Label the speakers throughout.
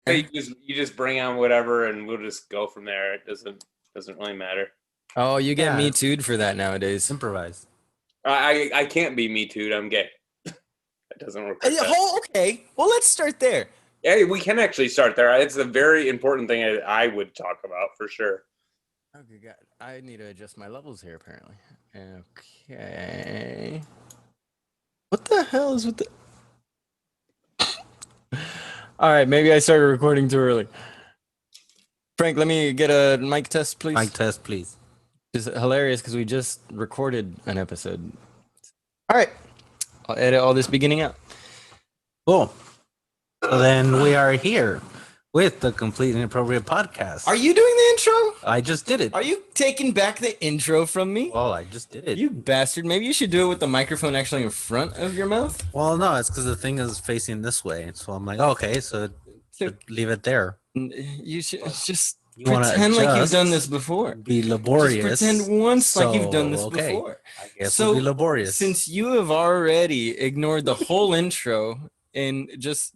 Speaker 1: Hey, you just bring on whatever, and we'll just go from there. It doesn't really matter.
Speaker 2: Oh, you get
Speaker 3: Yeah.
Speaker 2: Me Too'd for that nowadays.
Speaker 3: Improvise.
Speaker 1: I can't be Me Too. I'm gay. It doesn't work like that.
Speaker 2: Oh, okay. Well, let's start there.
Speaker 1: Yeah, we can actually start there. It's a very important thing I would talk about for sure.
Speaker 2: Okay, God. I need to adjust my levels here, apparently. Okay. What the hell is with the... All right, maybe I started recording too early. Frank, let me get a mic test, please.
Speaker 3: Mic test, please.
Speaker 2: It's hilarious because we just recorded an episode. All right. I'll edit all this beginning out.
Speaker 3: Cool. So then we are here with the Complete Inappropriate Podcast.
Speaker 2: Are you doing the intro?
Speaker 3: I just did it.
Speaker 2: Are you taking back the intro from me?
Speaker 3: Well, I just did it.
Speaker 2: You bastard. Maybe you should do it with the microphone actually in front of your mouth.
Speaker 3: Well, no, it's because the thing is facing this way. So I'm like, okay, so leave it there.
Speaker 2: You should just
Speaker 3: You wanna
Speaker 2: pretend like you've
Speaker 3: adjust,
Speaker 2: done this before.
Speaker 3: Be laborious.
Speaker 2: Just pretend once like you've done this
Speaker 3: okay.
Speaker 2: before.
Speaker 3: I guess
Speaker 2: So,
Speaker 3: we'll be laborious.
Speaker 2: Since you have already ignored the whole intro and just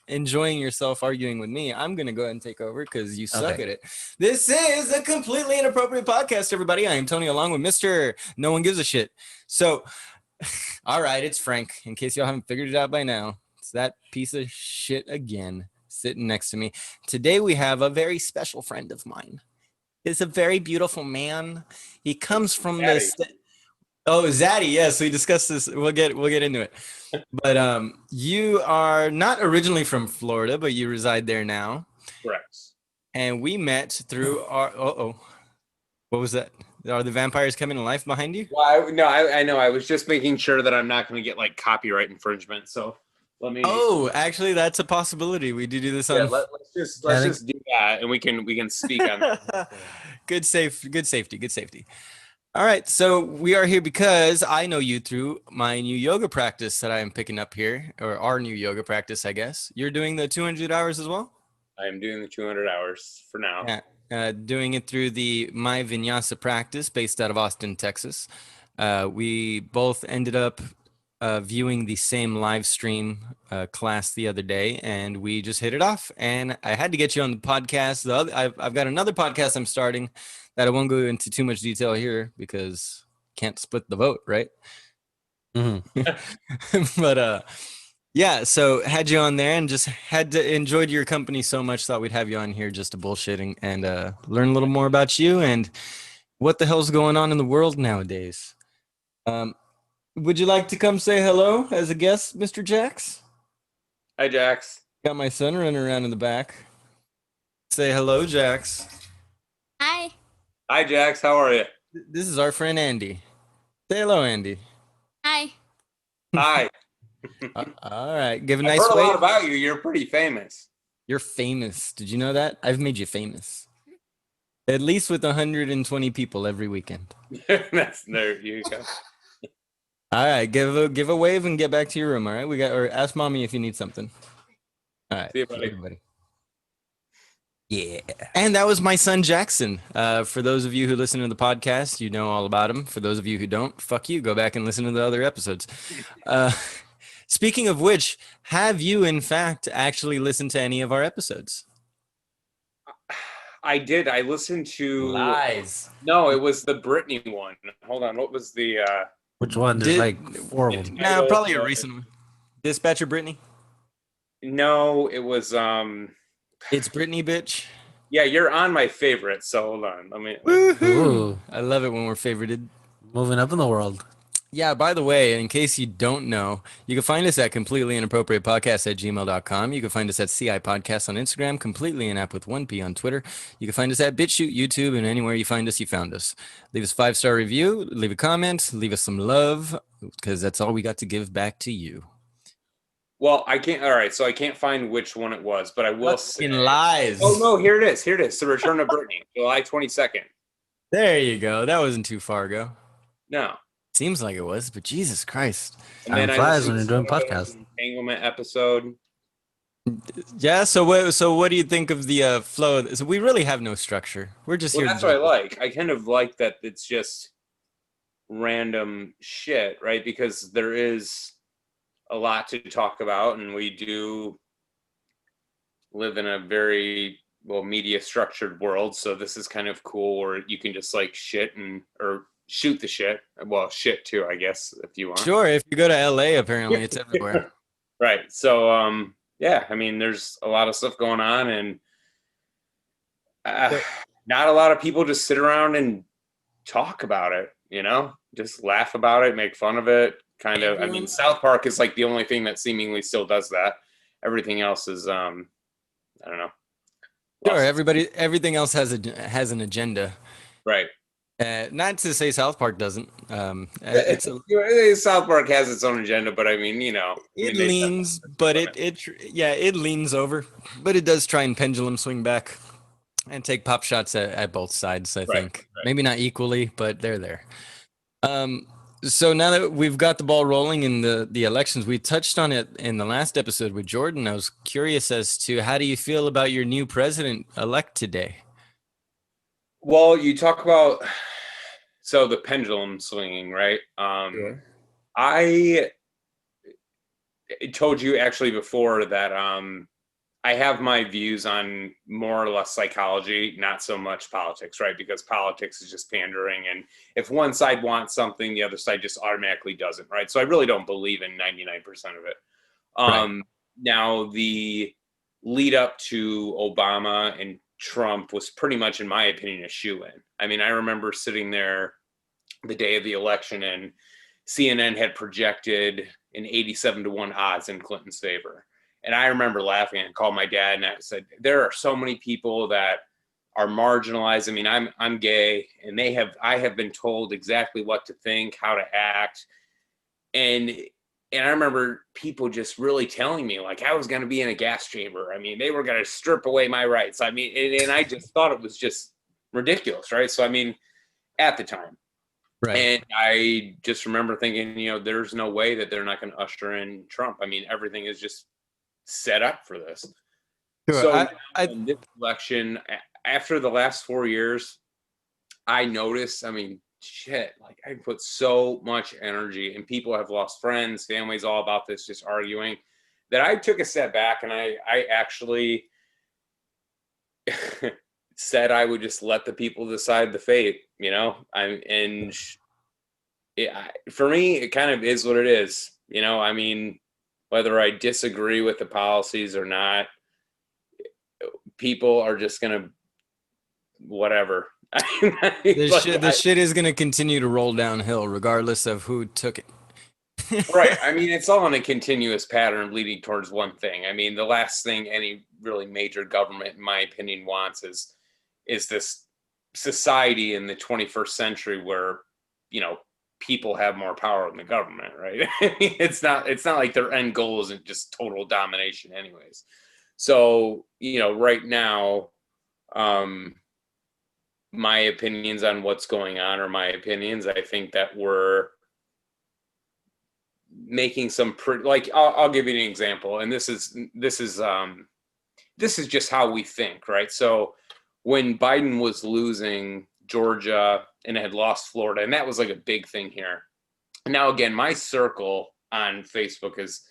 Speaker 2: enjoying yourself arguing with me, I'm gonna go ahead and take over because you suck
Speaker 3: Okay.
Speaker 2: at it. This is a completely inappropriate podcast, everybody. I am Tony, along with Mr. No One Gives a Shit. So, all right, it's Frank. In case y'all haven't figured it out by now, it's that piece of shit again sitting next to me. Today we have a very special friend of mine. He's a very beautiful man. He comes from
Speaker 1: Zaddy.
Speaker 2: Zaddy. Yes, we discussed this. We'll get into it. But you are not originally from Florida, but you reside there now.
Speaker 1: Correct.
Speaker 2: And we met through our. What was that? Are the vampires coming to life behind you?
Speaker 1: Well, I know. I was just making sure that I'm not going to get like copyright infringement. So let me.
Speaker 2: Oh, actually, that's a possibility. We do this on.
Speaker 1: Yeah, let's just do that, and we can speak on that.
Speaker 2: Good safety. All right, so we are here because I know you through my new yoga practice that I am picking up here, or our new yoga practice, I guess. You're doing the 200 hours as well?
Speaker 1: I am doing the 200 hours for now.
Speaker 2: Yeah, doing it through the My Vinyasa practice based out of Austin, Texas. We both ended up viewing the same live stream class the other day, and we just hit it off. And I had to get you on the podcast. I've got another podcast I'm starting that I won't go into too much detail here because can't split the vote, right?
Speaker 3: Mm-hmm.
Speaker 2: But yeah, so had you on there and just enjoyed your company so much, thought we'd have you on here just to bullshit and learn a little more about you and what the hell's going on in the world nowadays. Would you like to come say hello as a guest, Mr. Jax?
Speaker 1: Hi, Jax.
Speaker 2: Got my son running around in the back. Say hello, Jax.
Speaker 4: Hi.
Speaker 1: Hi, Jax. How are you?
Speaker 2: This is our friend Andy. Say hello, Andy.
Speaker 4: Hi.
Speaker 1: Hi.
Speaker 2: All right, give a
Speaker 1: I've
Speaker 2: nice
Speaker 1: heard a lot
Speaker 2: wave.
Speaker 1: about you. You're pretty famous.
Speaker 2: You're famous. Did you know that? I've made you famous. At least with 120 people every weekend.
Speaker 1: That's there you go.
Speaker 2: All right, give a wave and get back to your room. All right, or ask mommy if you need something. All right,
Speaker 1: See you, buddy.
Speaker 2: everybody. Yeah, and that was my son Jackson. For those of you who listen to the podcast, you know all about him. For those of you who don't, fuck you. Go back and listen to the other episodes. Speaking of which, have you in fact actually listened to any of our episodes?
Speaker 1: I did. I listened to
Speaker 2: Lies.
Speaker 1: No, it was the Britney one. Hold on. What was the
Speaker 3: Which one? There's like 4 of them.
Speaker 2: No, probably a recent one. Dispatcher Brittany.
Speaker 1: No, it was
Speaker 2: It's Brittany, bitch.
Speaker 1: yeah, you're on my favorite, so hold on. Let me
Speaker 2: Woohoo! I love it when we're favorited.
Speaker 3: Moving up in the world.
Speaker 2: Yeah, by the way, in case you don't know, you can find us at completelyinappropriatepodcast@gmail.com. You can find us at CI Podcast on Instagram, completely in app with 1P on Twitter. You can find us at BitChute, YouTube, and anywhere you find us, you found us. Leave us a 5-star review, leave a comment, leave us some love, because that's all we got to give back to you.
Speaker 1: Well, I can't. All right, so I can't find which one it was, but I will say.
Speaker 2: Fucking lies.
Speaker 1: Oh no, here it is. Here it is. The Return of Britney, July 22nd.
Speaker 2: There you go. That wasn't too far ago.
Speaker 1: No.
Speaker 2: Seems like it was, but Jesus Christ.
Speaker 1: And
Speaker 3: Time
Speaker 1: then
Speaker 3: flies when
Speaker 1: listened
Speaker 3: you're doing
Speaker 1: to
Speaker 3: podcasts.
Speaker 1: an Entanglement episode.
Speaker 2: Yeah, so what do you think of the flow? So we really have no structure. We're just
Speaker 1: Well,
Speaker 2: here.
Speaker 1: that's what I like. I kind of like that it's just random shit, right? Because there is a lot to talk about, and we do live in a very media structured world, so this is kind of cool where you can just like or shoot the shit. Well, shit too, I guess, if you want.
Speaker 2: Sure. If you go to LA, apparently it's everywhere.
Speaker 1: Right. So, yeah, I mean, there's a lot of stuff going on, and not a lot of people just sit around and talk about it, just laugh about it, make fun of it. Kind of. I mean, South Park is like the only thing that seemingly still does that. Everything else is, I don't know.
Speaker 2: Sure. Everything else has an agenda.
Speaker 1: Right.
Speaker 2: Not to say South Park doesn't.
Speaker 1: South Park has its own agenda, but I mean,
Speaker 2: it leans, but it leans over, but it does try and pendulum swing back and take pop shots at both sides. I think maybe not equally, but they're there. So now that we've got the ball rolling in the elections, we touched on it in the last episode with Jordan. I was curious as to how do you feel about your new president-elect today?
Speaker 1: Well, you talk about the pendulum swinging, right?
Speaker 2: Sure.
Speaker 1: I told you actually before that I have my views on more or less psychology, not so much politics, right? Because politics is just pandering, and if one side wants something, the other side just automatically doesn't, right? So I really don't believe in 99% of it.
Speaker 2: Right.
Speaker 1: Now, the lead up to Obama and Trump was pretty much, in my opinion, a shoo-in. I mean, I remember sitting there the day of the election, and CNN had projected an 87-1 odds in Clinton's favor. And I remember laughing and called my dad, and I said, there are so many people that are marginalized. I mean, I'm gay, and I have been told exactly what to think, how to act. And I remember people just really telling me like I was going to be in a gas chamber. I mean, they were going to strip away my rights. I mean, and I just thought it was just ridiculous, right? So, I mean, at the time.
Speaker 2: Right.
Speaker 1: And I just remember thinking, there's no way that they're not going to usher in Trump. I mean, everything is just set up for this.
Speaker 2: Sure.
Speaker 1: So in this election, after the last 4 years, I noticed, I mean, shit, like I put so much energy, and people have lost friends, families, all about this, just arguing, that I took a step back, and I actually said I would just let the people decide the fate, for me, it kind of is what it is. I mean, whether I disagree with the policies or not, people are just going to whatever.
Speaker 2: The shit is going to continue to roll downhill regardless of who took it.
Speaker 1: Right. I mean, it's all in a continuous pattern leading towards one thing. I mean, the last thing any really major government, in my opinion, wants is this society in the 21st century where, people have more power than the government, right? I mean, it's not like their end goal isn't just total domination anyways. So, right now, my opinions on what's going on are my opinions. I think that we're making some pretty, like, I'll give you an example. And this is just how we think, right? So when Biden was losing Georgia and had lost Florida, and that was like a big thing here. Now, again, my circle on Facebook is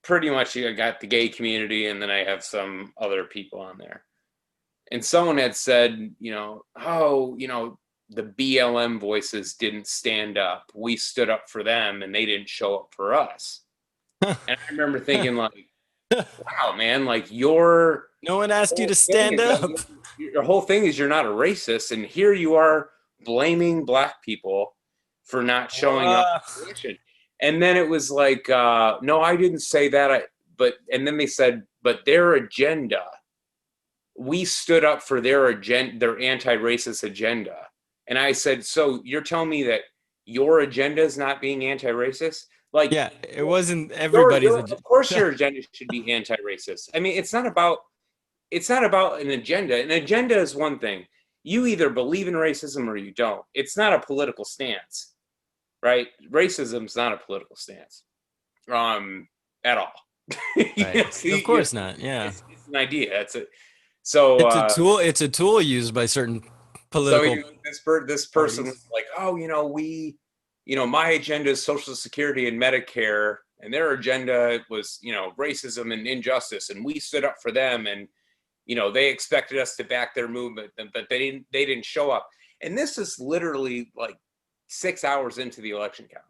Speaker 1: pretty much, I got the gay community, and then I have some other people on there. And someone had said, the BLM voices didn't stand up. We stood up for them, and they didn't show up for us. And I remember thinking, like, wow, man, like no
Speaker 2: one asked you to stand up.
Speaker 1: Your whole thing is you're not a racist, and here you are blaming Black people for not showing up. And then it was like, no, I didn't say that. And then they said, but their agenda, we stood up for their agenda, their anti-racist agenda. And I said, so you're telling me that your agenda is not being anti-racist? Like,
Speaker 2: yeah, it wasn't everybody's agenda.
Speaker 1: Of course your agenda should be anti-racist. I mean, it's not about an agenda. An agenda is one thing. You either believe in racism or you don't. It's not a political stance, right? Racism is not a political stance at all.
Speaker 2: Right. Of course not. Yeah.
Speaker 1: It's an idea. It's a tool used by certain political. So this person was like, oh, my agenda is Social Security and Medicare, and their agenda was, racism and injustice, and we stood up for them, and they expected us to back their movement, but they didn't show up. And this is literally like 6 hours into the election count.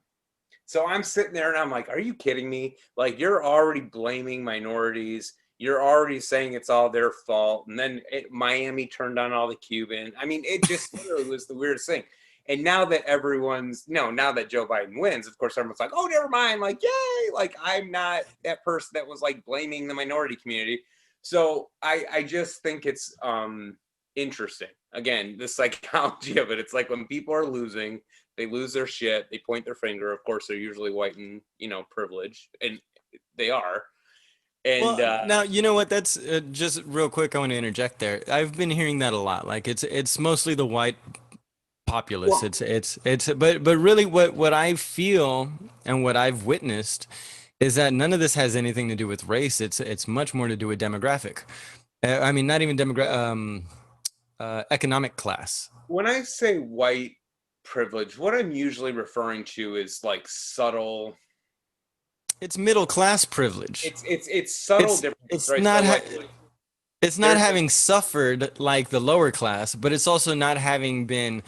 Speaker 1: So I'm sitting there and I'm like, are you kidding me? Like, you're already blaming minorities. You're already saying it's all their fault. And then Miami turned on all the Cubans. I mean, it just literally was the weirdest thing. And now that now that Joe Biden wins, of course, everyone's like, oh, never mind. Like, yay. Like, I'm not that person that was like blaming the minority community. So I just think it's interesting. Again, the psychology of it. It's like when people are losing, they lose their shit. They point their finger. Of course, they're usually white and, privileged. And they are. And
Speaker 2: now, you know what? That's just real quick. I want to interject there. I've been hearing that a lot. Like it's mostly the white populace.
Speaker 1: Well,
Speaker 2: but really what I feel and what I've witnessed is that none of this has anything to do with race. It's much more to do with demographic. I mean, not even economic class.
Speaker 1: when I say white privilege, what I'm usually referring to is like subtle.
Speaker 2: It's middle class privilege.
Speaker 1: It's subtle differences.
Speaker 2: It's
Speaker 1: right?
Speaker 2: not
Speaker 1: So
Speaker 2: it's not
Speaker 1: there's-
Speaker 2: having suffered like the lower class, but it's also not having been,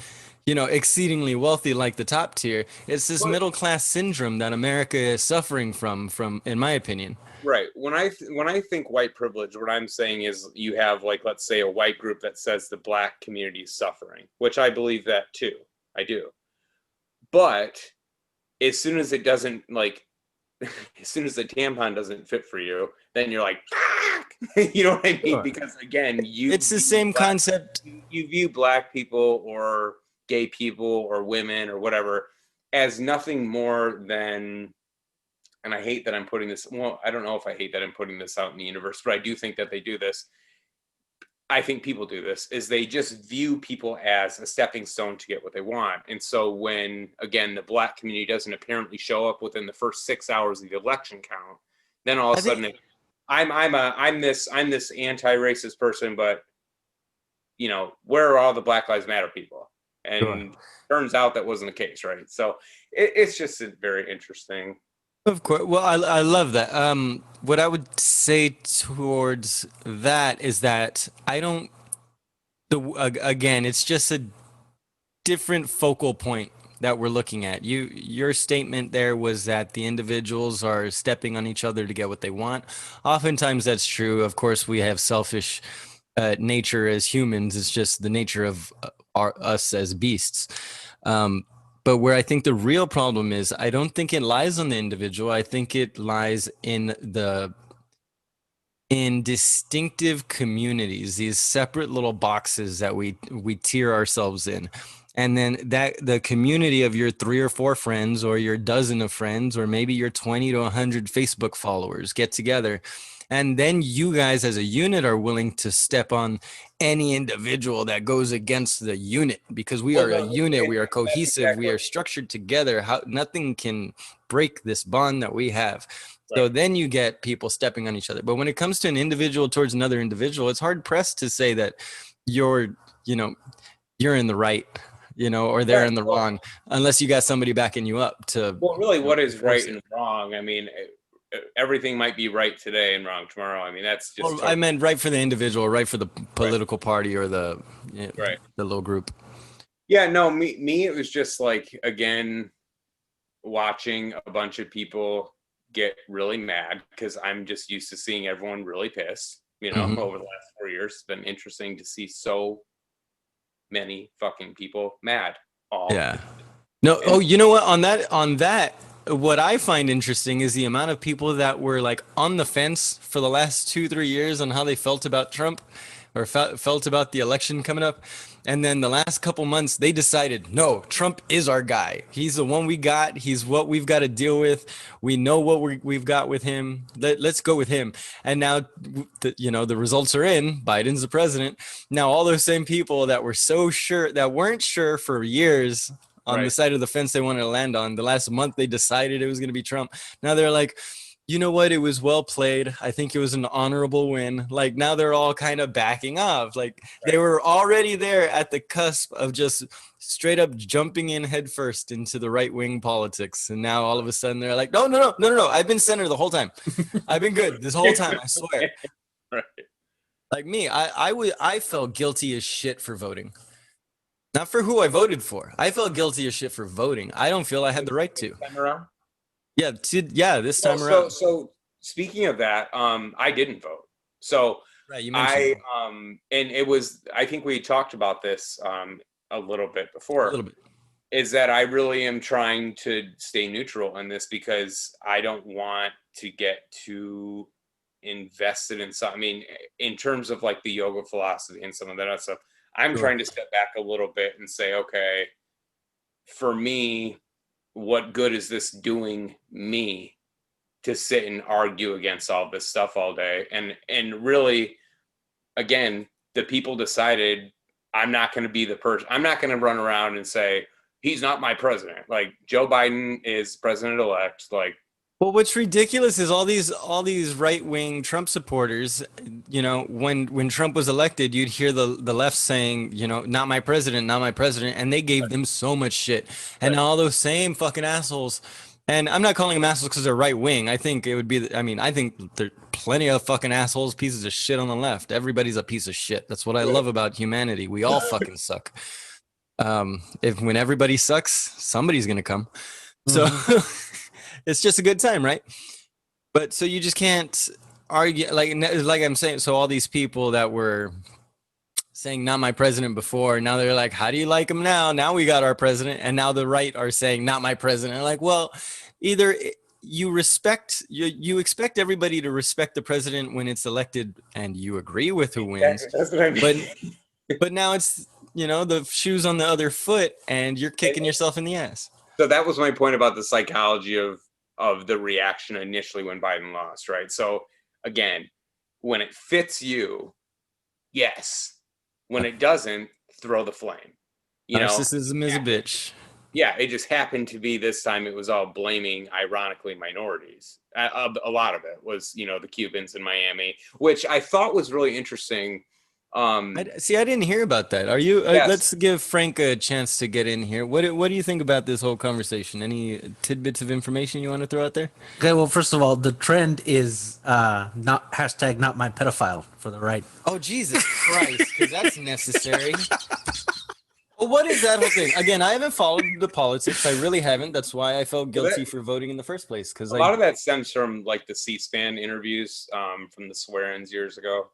Speaker 2: exceedingly wealthy like the top tier. It's this
Speaker 1: But-
Speaker 2: middle class syndrome that America is suffering from, in my opinion.
Speaker 1: Right. When I think white privilege, what I'm saying is you have, like, let's say a white group that says the black community is suffering, which I believe that too. I do. But as soon as it doesn't, like, as soon as the tampon doesn't fit for you, then you're like, fuck! You know what I mean?
Speaker 2: Sure.
Speaker 1: Because again,
Speaker 2: It's the same concept.
Speaker 1: You view black people or gay people or women or whatever as nothing more than, and I hate that I'm putting this, well, I don't know if I hate that I'm putting this out in the universe, but I do think that they do this. I think people do this, is they just view people as a stepping stone to get what they want. And so when, again, the black community doesn't apparently show up within the first 6 hours of the election count, then all of a sudden I'm this anti-racist person, but where are all the Black Lives Matter people? And
Speaker 2: Sure.
Speaker 1: Turns out that wasn't the case, right? So it's just very interesting.
Speaker 2: Of course. Well, I love that. What I would say towards that is that again, it's just a different focal point that we're looking at. Your statement there was that the individuals are stepping on each other to get what they want. Oftentimes that's true. Of course, we have selfish nature as humans. It's just the nature of us as beasts. But where I think the real problem is, I don't think it lies on the individual. I think it lies in distinctive communities, these separate little boxes that we tier ourselves in. And then that the community of your 3 or 4 friends or your dozen of friends, or maybe your 20 to 100 Facebook followers get together. And then you guys as a unit are willing to step on any individual that goes against the unit, because we are a unit, we are cohesive, we are structured together. Nothing can break this bond that we have. So
Speaker 1: Right.
Speaker 2: then you get people stepping on each other. But when it comes to an individual towards another individual, it's hard pressed to say that you're in the right, or they're
Speaker 1: Right.
Speaker 2: in the wrong, unless you got somebody backing you up to.
Speaker 1: Well, really, what is right
Speaker 2: Force it.
Speaker 1: and wrong? I mean, everything might be right today and wrong tomorrow. I mean, that's just.
Speaker 2: Well, I meant right for the individual, right for the political party or the
Speaker 1: Right.
Speaker 2: the little group.
Speaker 1: Yeah, no, me, it was just like, again, watching a bunch of people get really mad because I'm just used to seeing everyone really pissed,
Speaker 2: Mhm.
Speaker 1: over the last 4 years. It's been interesting to see so many fucking people mad. All
Speaker 2: Yeah. No. Oh, you know what? On that, what I find interesting is the amount of people that were like on the fence for the last 2-3 years on how they felt about Trump, or felt about the election coming up, and then the last couple months they decided, no, Trump is our guy. He's the one we got. He's what we've got to deal with. We know what we've got with him. Let's go with him. And now, the results are in. Biden's the president. Now, all those same people that were so sure, that weren't sure for years on the
Speaker 1: Right.
Speaker 2: side of the fence they wanted to land on. The last month they decided it was going to be Trump. Now they're like, you know what? It was well played. I think it was an honorable win. Like now they're all kind of backing off. Like they were already there at the cusp of just straight up jumping in headfirst into the right wing politics. And now all of a sudden they're like, no. I've been senator the whole time. I've been good this whole time. I swear.
Speaker 1: Right.
Speaker 2: Like me, I felt guilty as shit for voting. Not for who I voted for. I felt guilty as shit for voting. I don't feel I had the right to.
Speaker 1: Time around?
Speaker 2: Yeah, this
Speaker 1: Well,
Speaker 2: time around.
Speaker 1: so speaking of that, I didn't vote. So
Speaker 2: Right, you mentioned
Speaker 1: and it was, I think we talked about this a little bit before.
Speaker 2: a little bit.
Speaker 1: Is that I really am trying to stay neutral in this because I don't want to get too invested in some. I mean, in terms of like the yoga philosophy and some of that other stuff, I'm
Speaker 2: Sure.
Speaker 1: trying to step back a little bit and say, okay, for me, what good is this doing me to sit and argue against all this stuff all day? And really, again, the people decided I'm not going to be the person. I'm not going to run around and say he's not my president. Like Joe Biden is president-elect. Like,
Speaker 2: Well, what's ridiculous is all these right-wing Trump supporters, you know, when Trump was elected, you'd hear the left saying, you know, not my president, and they gave them so much shit. And now all those same fucking assholes, and I'm not calling them assholes because they're right-wing. I think it would be, I think there are plenty of fucking assholes, pieces of shit on the left. Everybody's a piece of shit. That's what I love about humanity. We all fucking suck. When everybody sucks, somebody's gonna come. So it's just a good time, right? But so you just can't argue like I'm saying. So all these people that were saying not my president before, now they're like, how do you like him now? Now we got our president, and now the right are saying not my president. Like, well, either you expect everybody to respect the president when it's elected, and you agree with who wins.
Speaker 1: that's what I mean.
Speaker 2: But now it's, you know, the shoe's on the other foot, and you're kicking yourself in the ass.
Speaker 1: So that was my point about the psychology of the reaction initially when Biden lost, right? So again, when it fits you, yes. When it doesn't, throw the flame. You know,
Speaker 2: Narcissism is a bitch.
Speaker 1: yeah, it just happened to be this time it was all blaming, ironically, minorities. A lot of it was, you know, the Cubans in Miami, which I thought was really interesting.
Speaker 2: I didn't hear about that. Are you?
Speaker 1: Yes.
Speaker 2: Let's give Frank a chance to get in here. What do you think about this whole conversation? Any tidbits of information you want to throw out there?
Speaker 3: Okay, well, first of all, the trend is not hashtag not my pedophile for the right.
Speaker 2: Oh, Jesus Christ, because that's necessary. Well, what is that whole thing? Again, I haven't followed the politics. I really haven't. That's why I felt guilty for voting in the first place. Because
Speaker 1: a lot of that stems from like the C-SPAN interviews from the swear-ins years ago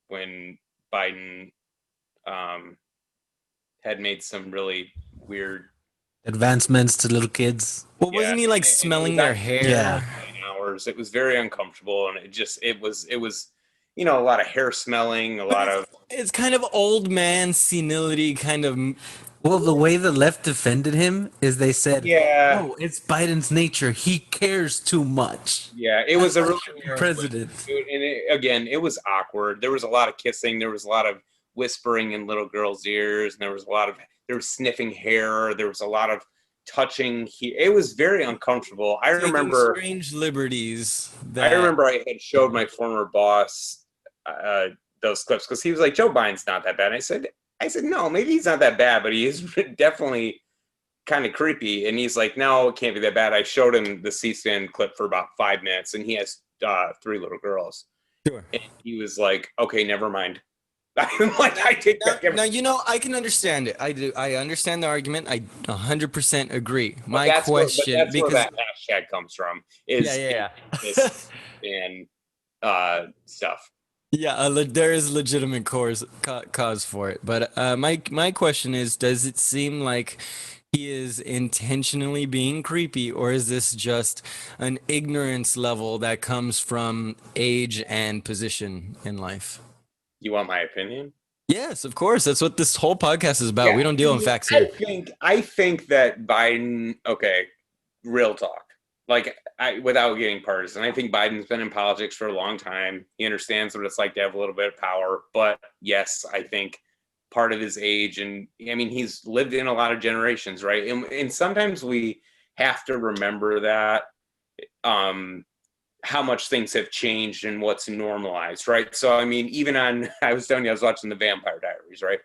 Speaker 1: when Biden had made some really weird
Speaker 3: Advancements to little kids.
Speaker 2: Well, wasn't he like
Speaker 1: and it
Speaker 2: smelling
Speaker 1: was
Speaker 2: their
Speaker 1: actually
Speaker 2: hair?
Speaker 3: Yeah.
Speaker 1: 9 hours. It was very uncomfortable, and it was you know, a lot of hair smelling, a lot of
Speaker 2: It's kind of old man senility, kind of.
Speaker 3: Well, the way the left defended him is they said,
Speaker 1: yeah,
Speaker 3: "Oh, it's Biden's nature. He cares too much."
Speaker 1: yeah. It was a really weird
Speaker 3: President.
Speaker 1: and again, it was awkward. There was a lot of kissing. There was a lot of whispering in little girls' ears, and there was sniffing hair. There was a lot of touching. It was very uncomfortable. I
Speaker 2: taking
Speaker 1: remember.
Speaker 2: strange liberties.
Speaker 1: I remember I had showed my former boss those clips because he was like, Joe Biden's not that bad. And I said, no, maybe he's not that bad, but he is definitely kind of creepy. And he's like, no, it can't be that bad. I showed him the C-SPAN clip for about 5 minutes, and he has 3 little girls.
Speaker 2: Sure.
Speaker 1: And he was like, okay, never mind. I'm like, I take back
Speaker 2: Now,
Speaker 1: everything.
Speaker 2: you know, I can understand it. I do. I understand the argument. I 100% agree.
Speaker 1: But
Speaker 2: My
Speaker 1: that's
Speaker 2: question,
Speaker 1: where
Speaker 2: because
Speaker 1: that hashtag comes from, is
Speaker 2: yeah.
Speaker 1: this and stuff.
Speaker 2: Yeah, there is legitimate cause for it. But my question is, does it seem like he is intentionally being creepy, or is this just an ignorance level that comes from age and position in life?
Speaker 1: You want my opinion?
Speaker 2: Yes, of course. That's what this whole podcast is about.
Speaker 1: Yeah,
Speaker 2: We don't deal in facts here.
Speaker 1: I think that Biden, okay, real talk. Like, without getting partisan, I think Biden's been in politics for a long time. He understands what it's like to have a little bit of power. But yes, I think part of his age, and I mean, he's lived in a lot of generations, right? And sometimes we have to remember that how much things have changed and what's normalized, right? So I mean, even on, I was telling you, I was watching the Vampire Diaries, right?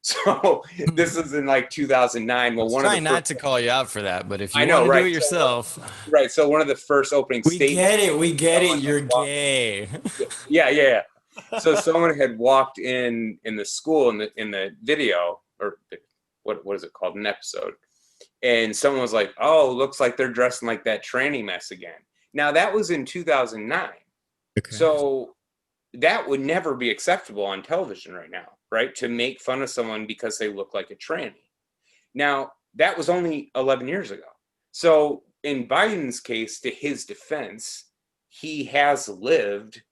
Speaker 1: So this is in like 2009. Well, one of
Speaker 2: Try
Speaker 1: the
Speaker 2: not
Speaker 1: first,
Speaker 2: to call you out for that, but if you
Speaker 1: I know,
Speaker 2: want to
Speaker 1: right?
Speaker 2: do it yourself,
Speaker 1: Right. So one of the first opening
Speaker 2: we
Speaker 1: statements.
Speaker 2: get it. We get it.
Speaker 1: Someone
Speaker 2: You're
Speaker 1: had walked-
Speaker 2: gay.
Speaker 1: Yeah. So someone had walked in the school in the video, or what is it called, an episode, and someone was like, "Oh, looks like they're dressing like that tranny mess again." Now that was in 2009, so that would never be acceptable on television right now, right? To make fun of someone because they look like a tranny. Now that was only 11 years ago. So in Biden's case, to his defense, he has lived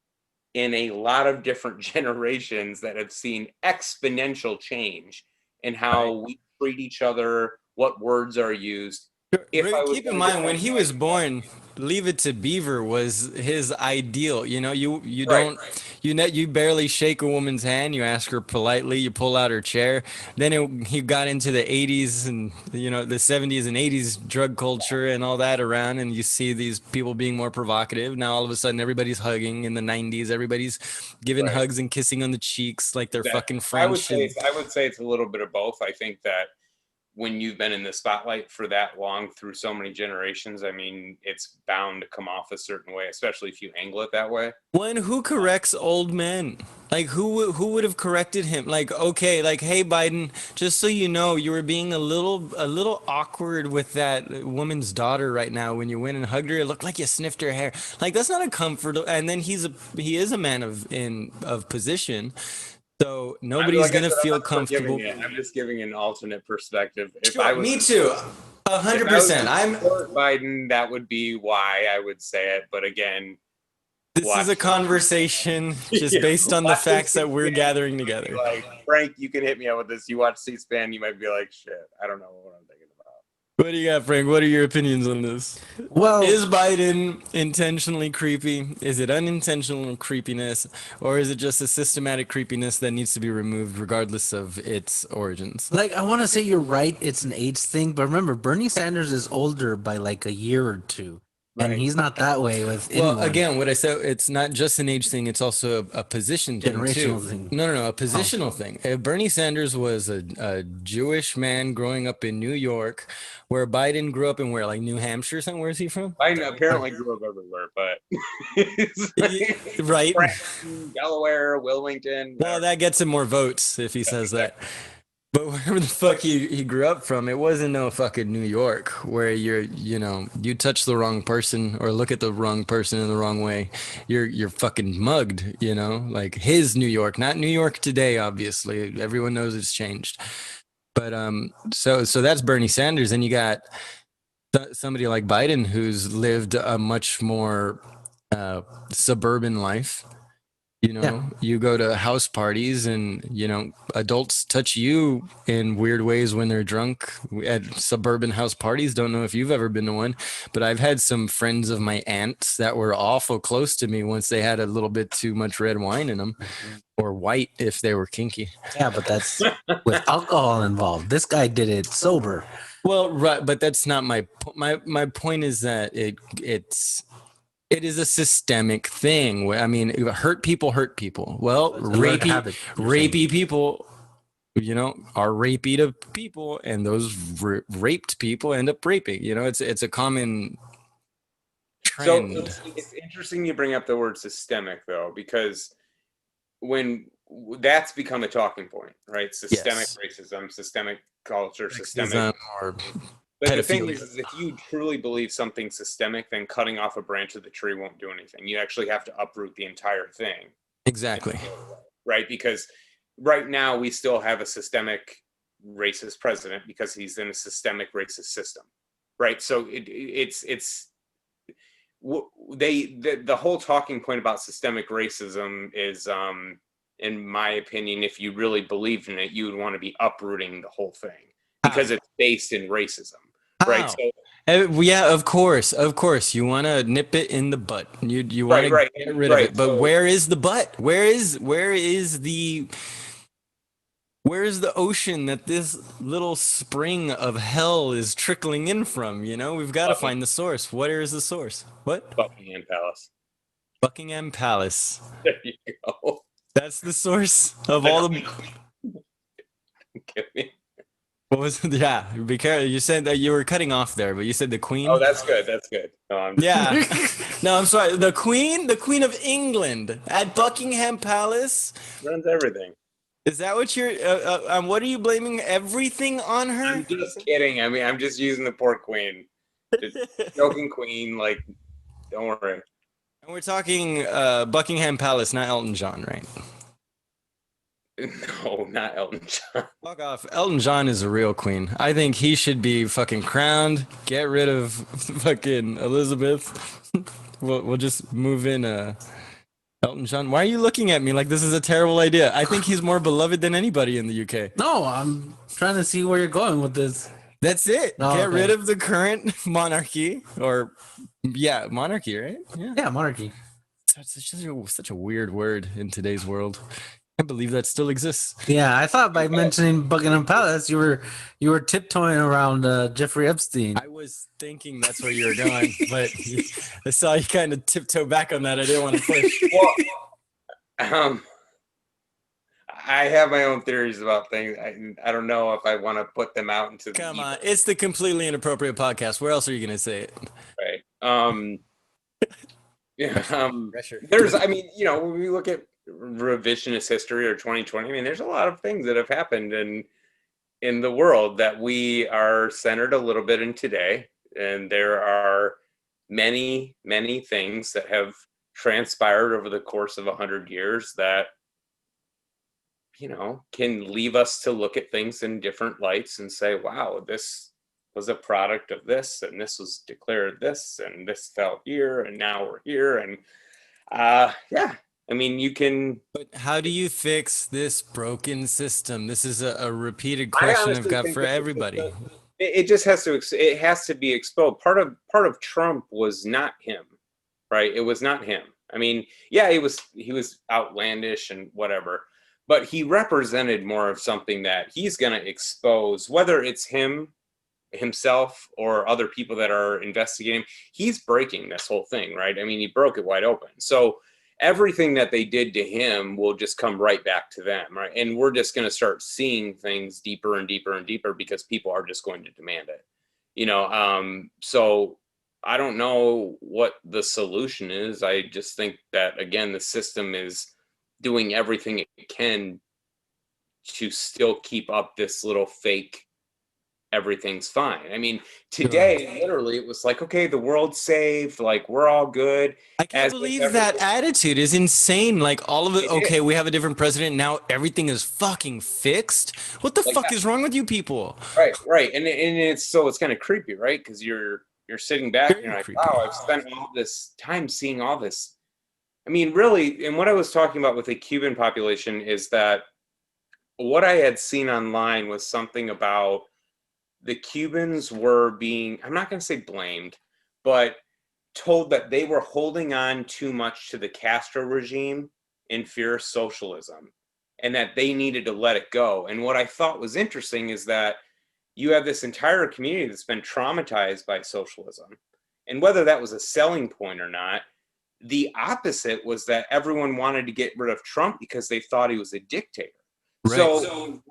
Speaker 1: in a lot of different generations that have seen exponential change in how we treat each other, what words are used. If I was
Speaker 2: Keep in
Speaker 1: gonna
Speaker 2: mind, when
Speaker 1: defend
Speaker 2: he was born, Leave It to Beaver was his ideal. You know, you don't, you barely shake a woman's hand. You ask her politely. You pull out her chair. Then he got into the 80s and, you know, the 70s and 80s drug culture and all that around. And you see these people being more provocative. Now, all of a sudden, everybody's hugging. In the 90s, everybody's giving hugs and kissing on the cheeks like they're fucking French.
Speaker 1: I would say it's a little bit of both. I think that when you've been in the spotlight for that long through so many generations, I mean, it's bound to come off a certain way, especially if you angle it that way.
Speaker 2: Who corrects old men? Like who would have corrected him? Like, okay, like, hey Biden, just so you know, you were being a little awkward with that woman's daughter right now when you went and hugged her. It looked like you sniffed her hair. Like that's not a comfort. And then he is a man of position. So nobody's gonna feel comfortable.
Speaker 1: I'm just giving an alternate perspective.
Speaker 2: Me too. 100%. I'm
Speaker 1: Biden. That would be why I would say it. But again,
Speaker 2: this is a conversation just based on the facts that we're gathering together.
Speaker 1: Like, Frank, you can hit me up with this. You watch C-SPAN, you might be like, shit, I don't know what I'm thinking about.
Speaker 2: What do you got, Frank? What are your opinions on this?
Speaker 3: Well,
Speaker 2: Is Biden intentionally creepy? Is it unintentional creepiness? Or is it just a systematic creepiness that needs to be removed regardless of its origins?
Speaker 3: like, I want to say you're right. It's an age thing, but remember, Bernie Sanders is older by like a year or two. And he's not that way with anyone.
Speaker 2: Well, again, what I said, it's not just an age thing; it's also a position thing
Speaker 3: Generational
Speaker 2: too.
Speaker 3: thing.
Speaker 2: No, a positional thing. Bernie Sanders was a Jewish man growing up in New York, where Biden grew up in where, like New Hampshire, something. Where is he from?
Speaker 1: Biden apparently grew up everywhere, but
Speaker 2: Right.
Speaker 1: Delaware, Wilmington.
Speaker 2: Well, that gets him more votes if he says that. But wherever the fuck he grew up from, it wasn't no fucking New York where you touch the wrong person or look at the wrong person in the wrong way, you're fucking mugged, you know, like his New York, not New York today, obviously. Everyone knows it's changed. But so that's Bernie Sanders, and you got somebody like Biden who's lived a much more suburban life. You know, you go to house parties and, you know, adults touch you in weird ways when they're drunk at suburban house parties. Don't know if you've ever been to one, but I've had some friends of my aunts that were awful close to me once they had a little bit too much red wine in them, or white if they were kinky.
Speaker 3: Yeah, but that's with alcohol involved. This guy did it sober.
Speaker 2: Well, right, but that's not my point is that it is a systemic thing. I mean, hurt people. Well, rapey people, you know, are rapey to people, and those raped people end up raping. You know, it's a common trend.
Speaker 1: So it's interesting you bring up the word systemic, though, because when that's become a talking point, right? Systemic racism, systemic culture, systemic. But the thing is, if you truly believe something's systemic, then cutting off a branch of the tree won't do anything. You actually have to uproot the entire thing.
Speaker 2: Exactly.
Speaker 1: Right? Because right now we still have a systemic racist president because he's in a systemic racist system. Right? So the whole talking point about systemic racism is, in my opinion, if you really believed in it, you would want to be uprooting the whole thing because it's based in racism. Right. So,
Speaker 2: yeah, of course. You want to nip it in the butt. You want to get rid of it. But where is the butt? Where is the Where's the ocean that this little spring of hell is trickling in from? You know, we've got to find the source. Where is the source? What?
Speaker 1: Buckingham Palace.
Speaker 2: Buckingham Palace.
Speaker 1: There you go.
Speaker 2: That's the source of all the.
Speaker 1: Give me-
Speaker 2: What was it? Yeah, be careful. You said that you were cutting off there, but you said the Queen.
Speaker 1: Oh, that's good. That's good. No,
Speaker 2: Yeah. No, I'm sorry. The Queen of England at Buckingham Palace.
Speaker 1: runs everything.
Speaker 2: Is that what you're? What are you blaming everything on her?
Speaker 1: I'm just kidding. I mean, I'm just using the poor Queen. Just joking, Queen. Like, don't worry.
Speaker 2: And we're talking Buckingham Palace, not Elton John, right?
Speaker 1: No, not Elton John.
Speaker 2: Fuck off. Elton John is a real queen. I think he should be fucking crowned. Get rid of fucking Elizabeth. We'll just move in Elton John. Why are you looking at me like this is a terrible idea? I think he's more beloved than anybody in the UK.
Speaker 3: No, I'm trying to see where you're going with this.
Speaker 2: That's it.
Speaker 3: Oh,
Speaker 2: Get
Speaker 3: okay.
Speaker 2: rid of the current monarchy, or yeah, monarchy, right? Yeah.
Speaker 3: Yeah, monarchy.
Speaker 2: Such a weird word in today's world. I can't believe that still exists.
Speaker 3: Yeah, I thought by mentioning Buckingham Palace, you were tiptoeing around Jeffrey Epstein.
Speaker 2: I was thinking that's where you were going, but I saw you kind of tiptoe back on that. I didn't want to push.
Speaker 1: Well, I have my own theories about things. I don't know if I want to put them out into the
Speaker 2: Come
Speaker 1: ether,
Speaker 2: on, it's the completely inappropriate podcast. Where else are you going to say it?
Speaker 1: right? Yeah.
Speaker 2: Pressure.
Speaker 1: I mean, you know, when we look at revisionist history or 2020, I mean, there's a lot of things that have happened in the world that we are centered a little bit in today, and there are many, many things that have transpired over the course of 100 years that, you know, can leave us to look at things in different lights and say, wow, this was a product of this, and this was declared this, and this fell here, and now we're here. And yeah, I mean, you can.
Speaker 2: But how do you fix this broken system? This is a repeated
Speaker 1: I
Speaker 2: question I've
Speaker 1: honestly
Speaker 2: got
Speaker 1: think
Speaker 2: for
Speaker 1: that
Speaker 2: everybody.
Speaker 1: it just has to. It has to be exposed. Part of Trump was not him, right? It was not him. I mean, yeah, he was outlandish and whatever, but he represented more of something that he's going to expose, whether it's himself or other people that are investigating. He's breaking this whole thing, right? I mean, he broke it wide open. So everything that they did to him will just come right back to them, right? And we're just going to start seeing things deeper and deeper and deeper because people are just going to demand it, you know. So I don't know what the solution is. I just think that, again, the system is doing everything it can to still keep up this little fake everything's fine. I mean, today, literally, it was like, okay, the world's saved, like, we're all good.
Speaker 2: I can't believe that attitude is insane. Like all of it. Okay, we have a different president now. Everything is fucking fixed. What the fuck is wrong with you people?
Speaker 1: Right. And it's kind of creepy, right? Because you're sitting back and you're like, wow, I've spent all this time seeing all this. I mean, really, and what I was talking about with the Cuban population is that what I had seen online was something about the Cubans were being, I'm not going to say blamed, but told that they were holding on too much to the Castro regime in fear of socialism and that they needed to let it go. And what I thought was interesting is that you have this entire community that's been traumatized by socialism. And whether that was a selling point or not, the opposite was that everyone wanted to get rid of Trump because they thought he was a dictator. Right. So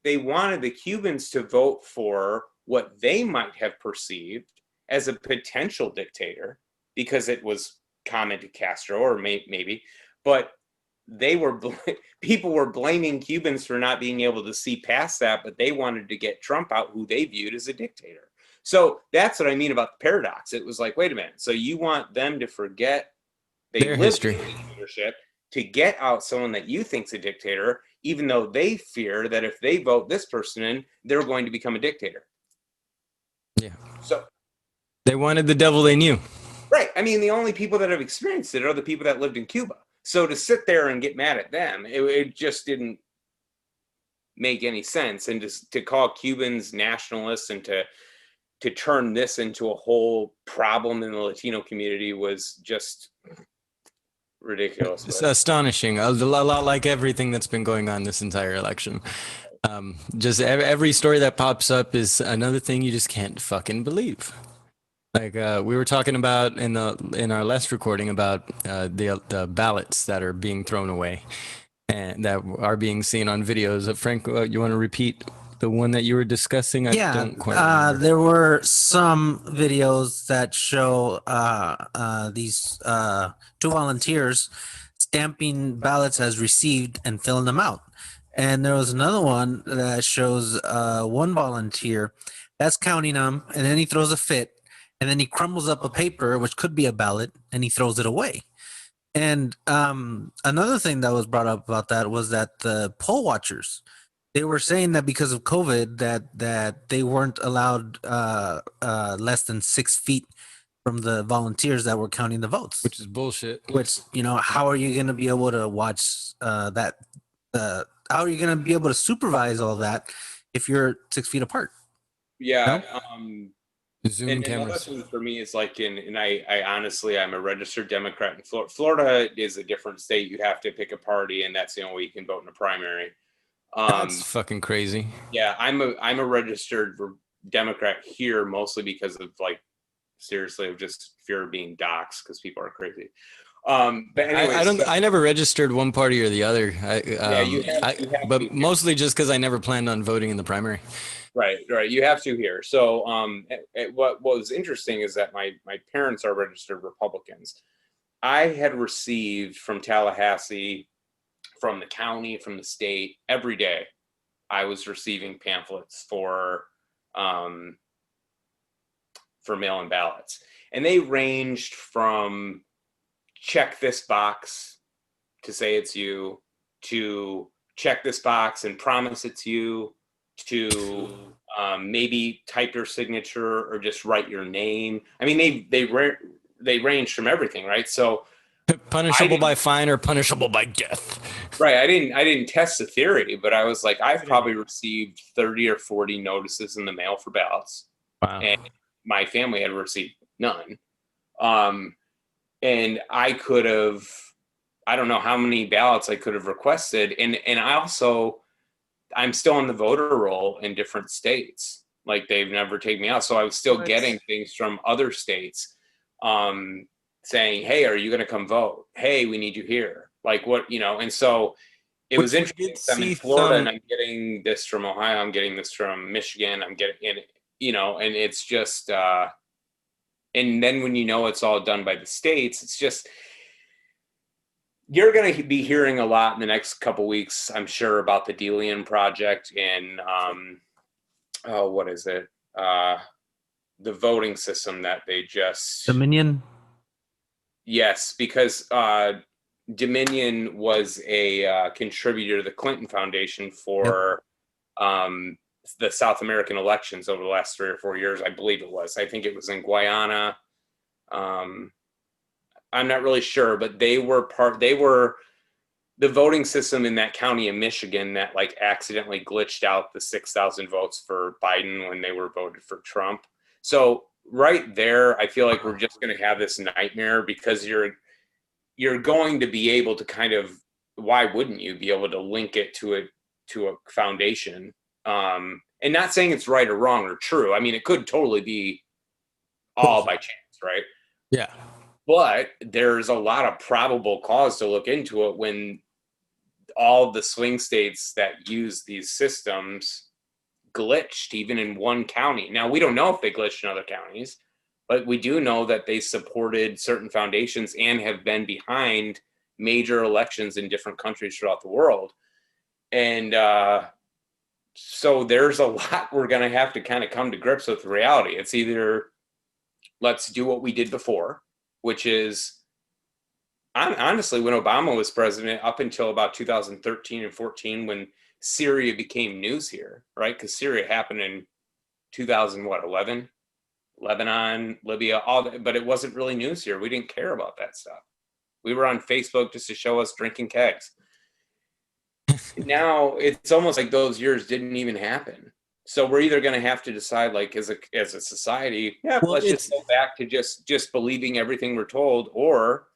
Speaker 1: they wanted the Cubans to vote for what they might have perceived as a potential dictator because it was common to Castro or maybe, but people were blaming Cubans for not being able to see past that, but they wanted to get Trump out, who they viewed as a dictator. So that's what I mean about the paradox. It was like, wait a minute. So you want them to forget
Speaker 2: their history,
Speaker 1: leadership, to get out someone that you think's a dictator, even though they fear that if they vote this person in, they're going to become a dictator.
Speaker 2: Yeah.
Speaker 1: So
Speaker 2: they wanted the devil they knew.
Speaker 1: Right. I mean, the only people that have experienced it are the people that lived in Cuba. So to sit there and get mad at them, it just didn't make any sense. And to call Cubans nationalists and to turn this into a whole problem in the Latino community was just ridiculous.
Speaker 2: It's
Speaker 1: But
Speaker 2: astonishing. A lot like everything that's been going on this entire election. Just every story that pops up is another thing you just can't fucking believe. Like we were talking about in our last recording about the ballots that are being thrown away and that are being seen on videos. Frank, you want to repeat the one that you were discussing? I don't quite remember.
Speaker 3: There were some videos that show these two volunteers stamping ballots as received and filling them out. And there was another one that shows one volunteer that's counting them, and then he throws a fit, and then he crumbles up a paper, which could be a ballot, and he throws it away. And another thing that was brought up about that was that the poll watchers, they were saying that because of COVID, that they weren't allowed less than 6 feet from the volunteers that were counting the votes.
Speaker 2: Which is bullshit.
Speaker 3: Which, how are you going to be able to watch that? How are you going to be able to supervise all that if you're 6 feet apart?
Speaker 1: yeah,
Speaker 2: Zoom
Speaker 1: and another
Speaker 2: cameras.
Speaker 1: thing for me is like I honestly, I'm a registered Democrat in Florida. Florida is a different state. You have to pick a party, and that's the only way you can vote in a primary.
Speaker 2: That's fucking crazy.
Speaker 1: Yeah, I'm a registered Democrat here mostly because of seriously of just fear of being doxxed because people are crazy. But anyway,
Speaker 2: I never registered one party or the other.
Speaker 1: you have
Speaker 2: but
Speaker 1: to.
Speaker 2: mostly just because I never planned on voting in the primary.
Speaker 1: Right. You have to here. So, what was interesting is that my parents are registered Republicans. I had received from Tallahassee, from the county, from the state, every day, I was receiving pamphlets for mail-in ballots, and they ranged from check this box to say it's you, to check this box and promise it's you, to maybe type your signature or just write your name. I mean, they range from everything, right? So
Speaker 2: punishable by fine or punishable by death.
Speaker 1: Right. I didn't test the theory, but I was like, I've probably received 30 or 40 notices in the mail for ballots.
Speaker 2: Wow.
Speaker 1: And my family had received none. And I could have, I don't know how many ballots I could have requested. And I'm still on the voter roll in different states. Like they've never taken me out. So I was still getting things from other states saying, hey, are you going to come vote? Hey, we need you here. Like what, and so it was interesting. I'm in Florida and I'm getting this from Ohio. I'm getting this from Michigan. I'm getting in, and it's just, and then when it's all done by the states, it's just, you're going to be hearing a lot in the next couple weeks, I'm sure, about the Delian project and, what is it? The voting system that they just...
Speaker 3: Dominion?
Speaker 1: Yes, because Dominion was a contributor to the Clinton Foundation for the South American elections over the last 3 or 4 years. I believe it was. I think it was in Guyana. I'm not really sure, but they were the voting system in that county in Michigan that accidentally glitched out the 6,000 votes for Biden when they were voted for Trump. So right there, I feel like we're just going to have this nightmare because you're going to be able to kind of, why wouldn't you be able to link it to a foundation? And not saying it's right or wrong or true. I mean, it could totally be all by chance, right?
Speaker 2: Yeah.
Speaker 1: But there's a lot of probable cause to look into it when all the swing states that use these systems glitched even in one county. Now, we don't know if they glitched in other counties, but we do know that they supported certain foundations and have been behind major elections in different countries throughout the world. And so there's a lot we're going to have to kind of come to grips with reality. It's either let's do what we did before, which is, honestly, when Obama was president up until about 2013 and 14, when Syria became news here, right? Because Syria happened in 2011, Lebanon, Libya, but it wasn't really news here. We didn't care about that stuff. We were on Facebook just to show us drinking kegs. Now it's almost like those years didn't even happen. So we're either going to have to decide, as a society, let's just go back to just believing everything we're told, or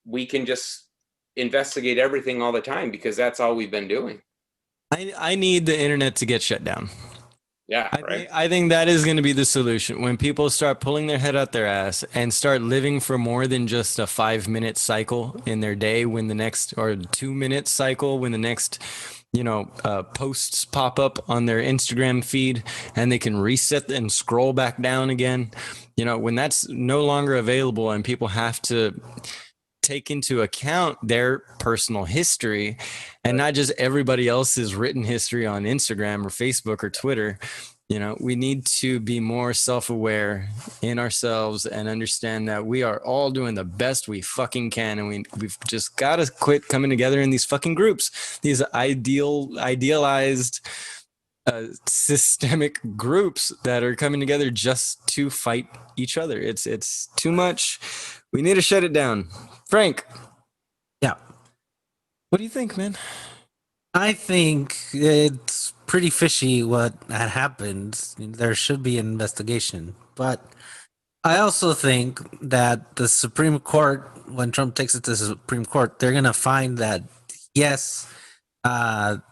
Speaker 1: we can just investigate everything all the time because that's all we've been doing.
Speaker 2: I need the internet to get shut down.
Speaker 1: Yeah, right.
Speaker 2: I think that is going to be the solution when people start pulling their head out their ass and start living for more than just a 5-minute cycle in their day when the next, or 2-minute cycle when the next, posts pop up on their Instagram feed and they can reset and scroll back down again. When that's no longer available and people have to take into account their personal history and not just everybody else's written history on Instagram or Facebook or Twitter. We need to be more self-aware in ourselves and understand that we are all doing the best we fucking can. And we've just got to quit coming together in these fucking groups, these idealized systemic groups that are coming together just to fight each other. It's too much. We need to shut it down. Frank.
Speaker 3: Yeah.
Speaker 2: What do you think, man?
Speaker 3: I think it's pretty fishy what had happened. There should be an investigation. But I also think that the Supreme Court, when Trump takes it to the Supreme Court, they're going to find that, yes,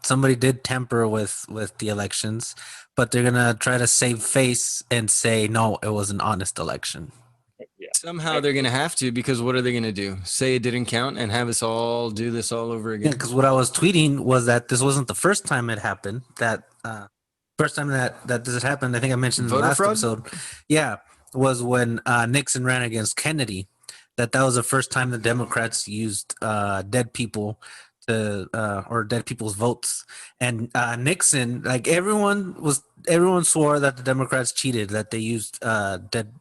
Speaker 3: somebody did tamper with the elections, but they're going to try to save face and say, no, it was an honest election.
Speaker 1: Yeah.
Speaker 2: Somehow they're going to have to, because what are they going to do? Say it didn't count and have us all do this all over again?
Speaker 3: Yeah, because what I was tweeting was that this wasn't the first time it happened. First time that this had happened, I think I mentioned in the
Speaker 2: Voter
Speaker 3: last
Speaker 2: fraud?
Speaker 3: episode. Yeah, was when Nixon ran against Kennedy. That was the first time the Democrats used dead people or dead people's votes. And Nixon, like everyone swore that the Democrats cheated, that they used dead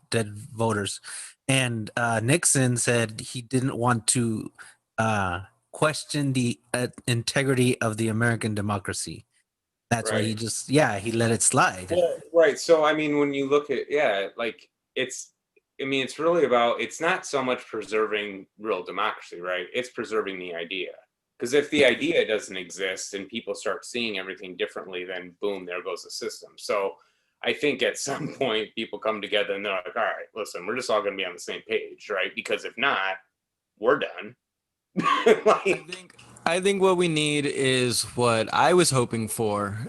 Speaker 3: voters. And Nixon said he didn't want to question the integrity of the American democracy. That's why he let it slide.
Speaker 1: Well, right. So, I mean, when you look at, it's really about, it's not so much preserving real democracy, right? It's preserving the idea. Because if the idea doesn't exist and people start seeing everything differently, then boom, there goes the system. So I think at some point people come together and they're like, all right, listen, we're just all going to be on the same page, right? Because if not, we're done.
Speaker 2: I think what we need is what I was hoping for.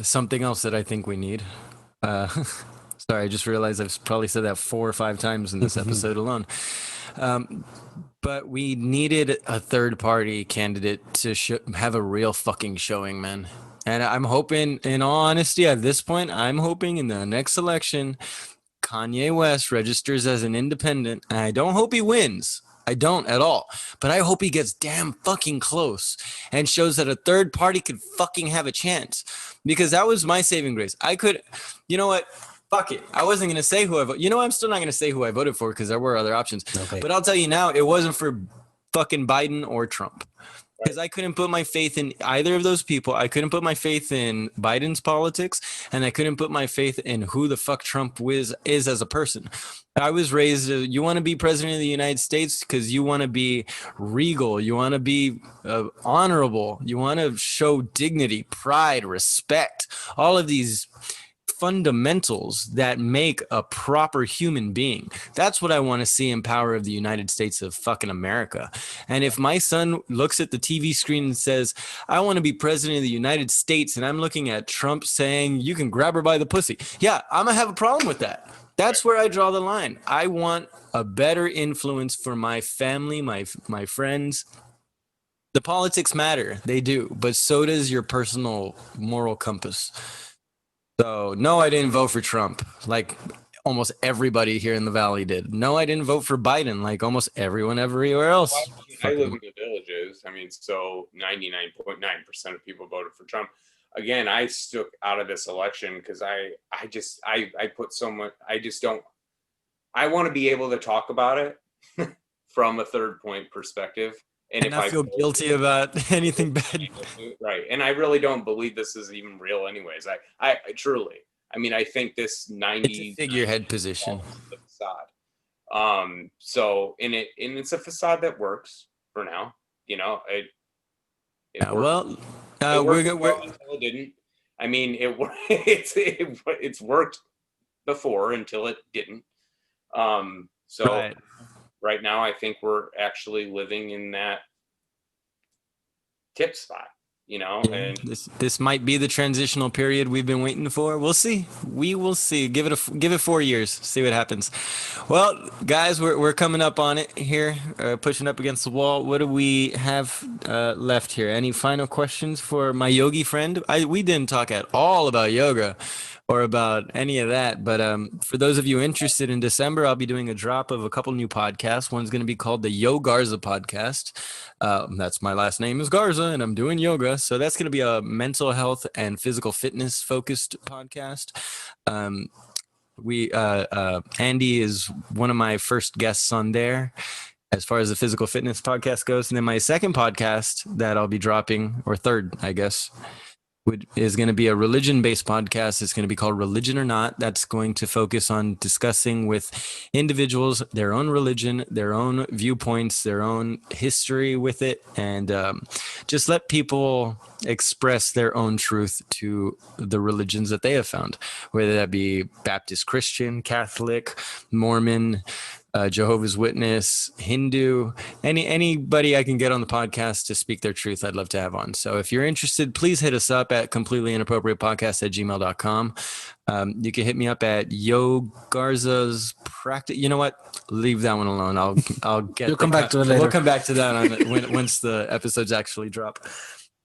Speaker 2: Something else that I think we need. Sorry, I just realized I've probably said that 4 or 5 times in this episode alone. But we needed a third party candidate to have a real fucking showing, man. And I'm hoping, in all honesty, at this point, I'm hoping in the next election, Kanye West registers as an independent. And I don't hope he wins. I don't at all. But I hope he gets damn fucking close and shows that a third party could fucking have a chance. Because that was my saving grace. You know what? Fuck it. I wasn't going to say who I voted. I'm still not going to say who I voted for because there were other options. Okay. But I'll tell you now, it wasn't for fucking Biden or Trump. Because I couldn't put my faith in either of those people. I couldn't put my faith in Biden's politics, and I couldn't put my faith in who the fuck Trump is as a person. I was raised, you want to be president of the United States because you want to be regal, you want to be honorable, you want to show dignity, pride, respect, all of these fundamentals that make a proper human being. That's what I want to see in power of the United States of fucking America. And if my son looks at the TV screen and says, I want to be president of the United States, and I'm looking at Trump saying, you can grab her by the pussy. Yeah, I'm going to have a problem with that. That's where I draw the line. I want a better influence for my family, my friends. The politics matter. They do. But so does your personal moral compass. So, no, I didn't vote for Trump, like almost everybody here in the Valley did. No, I didn't vote for Biden, like almost everyone everywhere else.
Speaker 1: I live in the Villages. So 99.9% of people voted for Trump. Again, I stuck out of this election because I put so much, I want to be able to talk about it from a third point perspective.
Speaker 2: And if I feel guilty about anything bad.
Speaker 1: Right. And I really don't believe this is even real anyways. I truly, I think this 90
Speaker 2: it's a figurehead position.
Speaker 1: The facade. So it's a facade that works for now. It worked until it didn't. It's worked before until it didn't.
Speaker 2: Right.
Speaker 1: right now, I think we're actually living in that tip spot, and
Speaker 2: This might be the transitional period we've been waiting for. We'll see. We will see. Give it 4 years. See what happens. Well, guys, we're coming up on it here, pushing up against the wall. What do we have left here? Any final questions for my yogi friend? We didn't talk at all about yoga or about any of that. But for those of you interested, in December, I'll be doing a drop of a couple new podcasts. One's going to be called the Yo Garza podcast. That's my last name is Garza, and I'm doing yoga. So that's going to be a mental health and physical fitness focused podcast. Andy is one of my first guests on there as far as the physical fitness podcast goes. And then my second podcast that I'll be dropping, or third, I guess, is going to be a religion-based podcast. It's going to be called Religion or Not. That's going to focus on discussing with individuals their own religion, their own viewpoints, their own history with it, and just let people express their own truth to the religions that they have found, whether that be Baptist, Christian, Catholic, Mormon, Jehovah's Witness, Hindu, anybody I can get on the podcast to speak their truth, I'd love to have on. So if you're interested, please hit us up at completelyinappropriatepodcast@gmail.com. You can hit me up at Yo Garza's practice. You know what? Leave that one alone. I'll get.
Speaker 3: You'll come back to it later.
Speaker 2: We'll come back to that once the episodes actually drop.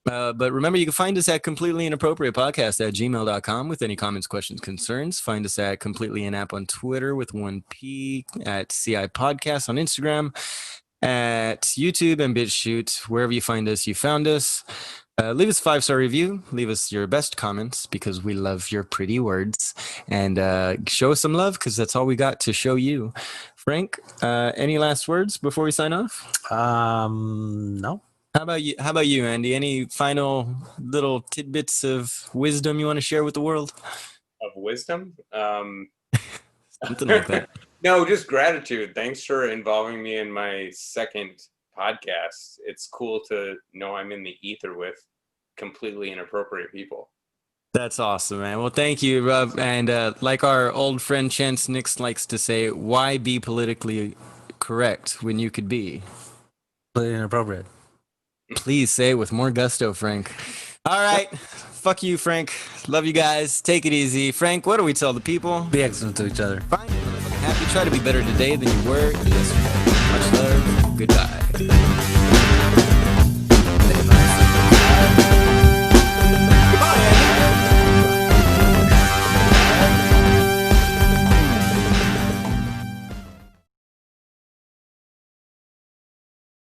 Speaker 2: But remember, you can find us at completelyinappropriatepodcast@gmail.com with any comments, questions, concerns. Find us at Completely Inap on Twitter with 1P, at CI Podcast on Instagram, at YouTube and BitChute. Wherever you find us, you found us. Leave us a 5-star review. Leave us your best comments because we love your pretty words. And show us some love because that's all we got to show you. Frank, any last words before we sign off?
Speaker 3: No.
Speaker 2: How about you, Andy? Any final little tidbits of wisdom you want to share with the world?
Speaker 1: of wisdom.
Speaker 2: Something like that.
Speaker 1: No, just gratitude. Thanks for involving me in my second podcast. It's cool to know I'm in the ether with completely inappropriate people.
Speaker 2: That's awesome, man. Well, thank you, Rob. And like our old friend Chance Nix likes to say, why be politically correct when you could be
Speaker 3: Completely inappropriate.
Speaker 2: Please say it with more gusto, Frank. All right. Fuck you, Frank. Love you guys. Take it easy. Frank, what do we tell the people?
Speaker 3: Be excellent to each other.
Speaker 2: Fine. Happy. Try to be better today than you were yesterday. Much love. Goodbye.